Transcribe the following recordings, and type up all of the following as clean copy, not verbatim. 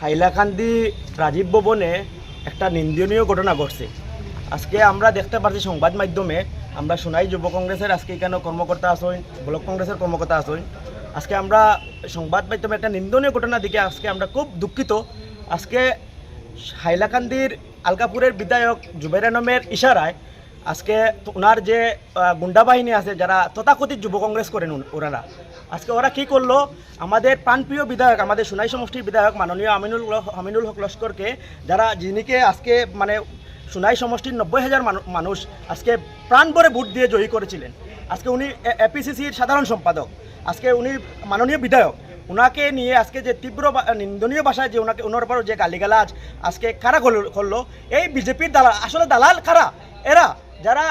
হাইলাকান্দি রাজীব ভবনে একটা নিন্দনীয় ঘটনা ঘটছে। আজকে আমরা দেখতে পাচ্ছি সংবাদ মাধ্যমে, আমরা শোনাই যুব কংগ্রেসের আজকে কেন কর্মকর্তা আসেন, ব্লক কংগ্রেসের কর্মকর্তা আসেন। আজকে আমরা সংবাদ মাধ্যমে একটা নিন্দনীয় ঘটনা দিকে আজকে আমরা খুব দুঃখিত। আজকে হাইলাকান্দির আলকাপুরের বিধায়ক জুবের আলমের ইশারায় আজকে ওনার যে গুন্ডা বাহিনী আছে, যারা তথাকথিত যুব কংগ্রেস করেন ওনারা, আজকে ওরা কী করলো, আমাদের প্রাণপ্রিয় বিধায়ক, আমাদের সোনাই সমষ্টির বিধায়ক মাননীয় আমিনুল হক লস্করকে, যিনিকে আজকে মানে সোনাই সমষ্টির 90,000 মানুষ আজকে প্রাণ ভরে ভোট দিয়ে জয়ী করেছিলেন। আজকে উনি এপিসিসির সাধারণ সম্পাদক, আজকে উনি মাননীয় বিধায়ক, ওনাকে নিয়ে আজকে যে তীব্র নিন্দনীয় ভাষায় যে ওনার উপর যে গালিগালাজ আজকে কারা করলো, এই বিজেপির দালাল। আসলে দালাল কারা? এরা যারা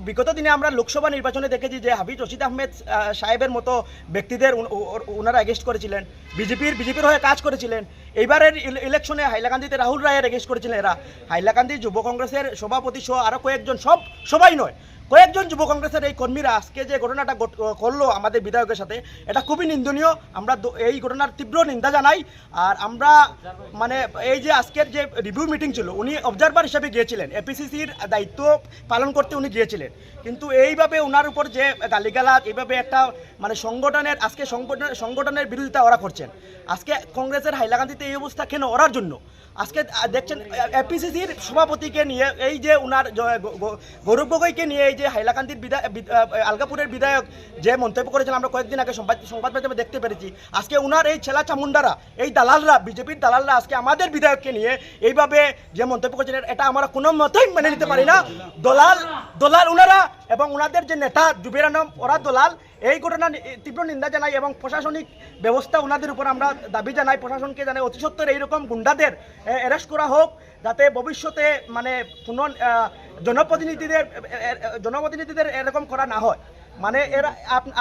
বিগত দিনে আমরা লোকসভা নির্বাচনে দেখেছি যে হাফিজ রশিদ আহমেদ সাহেবের মতো ব্যক্তিদের ওনারা এগেস্ট করেছিলেন, বিজেপির হয়ে কাজ করেছিলেন। এইবারের ইলেকশনে হাইলাকান্দিতে রাহুল রায়ের এগেস্ট করেছিলেন এরা। হাইলাকান্দি যুব কংগ্রেসের সভাপতি সহ আরও কয়েকজন, সবাই নয়, কয়েকজন যুব কংগ্রেসের এই কর্মীরা আজকে যে ঘটনাটা করলো আমাদের বিধায়কের সাথে, এটা খুবই নিন্দনীয়। আমরা এই ঘটনার তীব্র নিন্দা জানাই। আর আমরা মানে এই যে আজকের যে রিভিউ মিটিং ছিল, উনি অবজারভার হিসেবে গিয়েছিলেন, এপিসিসির দায়িত্ব পালন করতে উনি গিয়েছিলেন, কিন্তু এইভাবে ওনার উপর যে গালিগালাজ, এইভাবে একটা মানে সংগঠনের বিরোধিতা ওরা করছেন। আজকে কংগ্রেসের হাইলাকান্দিতে এই অবস্থা কেন? ওরার জন্য। আজকে দেখছেন এপিসিসির সভাপতিকে নিয়ে, এই যে ওনার গৌরব গগৈকে নিয়ে, এই যে হাইলাকান্দির আলকাপুরের বিধায়ক যে মন্তব্য করেছিলেন, আমরা কয়েকদিন আগে সংবাদ মাধ্যমে দেখতে পেরেছি। আজকে ওনার এই ছেলা চামুন্ডারা, এই দালালরা, বিজেপির দালালরা আজকে আমাদের বিধায়ককে নিয়ে এইভাবে যে মন্তব্য করেছিলেন, এটা আমরা কোনো মতেই মেনে নিতে পারি না। দলাল ওনারা এবং ওনাদের যে নেতা জুবের আলম, ওরা দলাল। এই ঘটনা তীব্র নিন্দা জানাই এবং প্রশাসনিক ব্যবস্থা ওনাদের উপর আমরা দাবি জানাই, প্রশাসনকে জানাই অতি সত্বর এইরকম গুন্ডাদের অ্যারেস্ট করা হোক, যাতে ভবিষ্যতে মানে কোনো জনপ্রতিনিধিদের এরকম করা না হয়। মানে এরা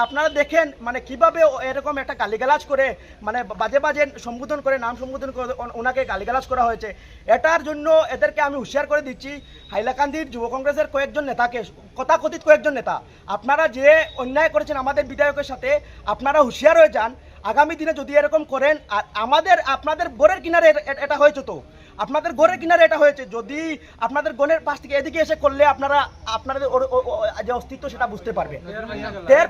আপনারা দেখেন মানে কিভাবে এরকম একটা গালিগালাজ করে, মানে বাজে সম্বোধন করে, নাম সম্বোধন করে ওনাকে গালিগালাজ করা হয়েছে। এটার জন্য এদেরকে আমি হুঁশিয়ার করে দিচ্ছি, হাইলাকান্দির যুব কংগ্রেসের কয়েকজন নেতাকে, তথাকথিত কয়েকজন নেতা, আপনারা যে অন্যায় করেছেন আমাদের বিধায়কের সাথে, আপনারা হুঁশিয়ার হয়ে যান। আগামী দিনে যদি এরকম করেন, আর আপনাদের ঘরের কিনারে এটা হয়েছে, তো আপনাদের ঘরের কিনারে এটা হয়েছে, যদি আপনাদের গণের পাশ থেকে এদিকে এসে করলে আপনাদের যে অস্তিত্ব সেটা বুঝতে পারবেন, টের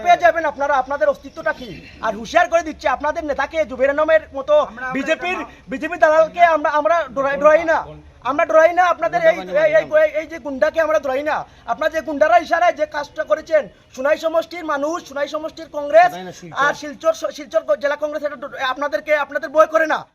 পেয়ে যাবেন আপনারা আপনাদের অস্তিত্বটা কি। আর হুঁশিয়ার করে দিচ্ছে, আপনাদের নেতাকে জুবের আলমের মতো বিজেপির দালালকে আমরা ডরাই না, আপনাদের এই যে গুন্ডাকে আমরা ডরাই না। আপনার যে গুন্ডারা ইশারায় যে কাজটা করেছেন, সোনাই সমষ্টির মানুষ, সোনাই সমষ্টির কংগ্রেস আর শিলচর জেলা কংগ্রেস, আপনাদের ভয় করে না।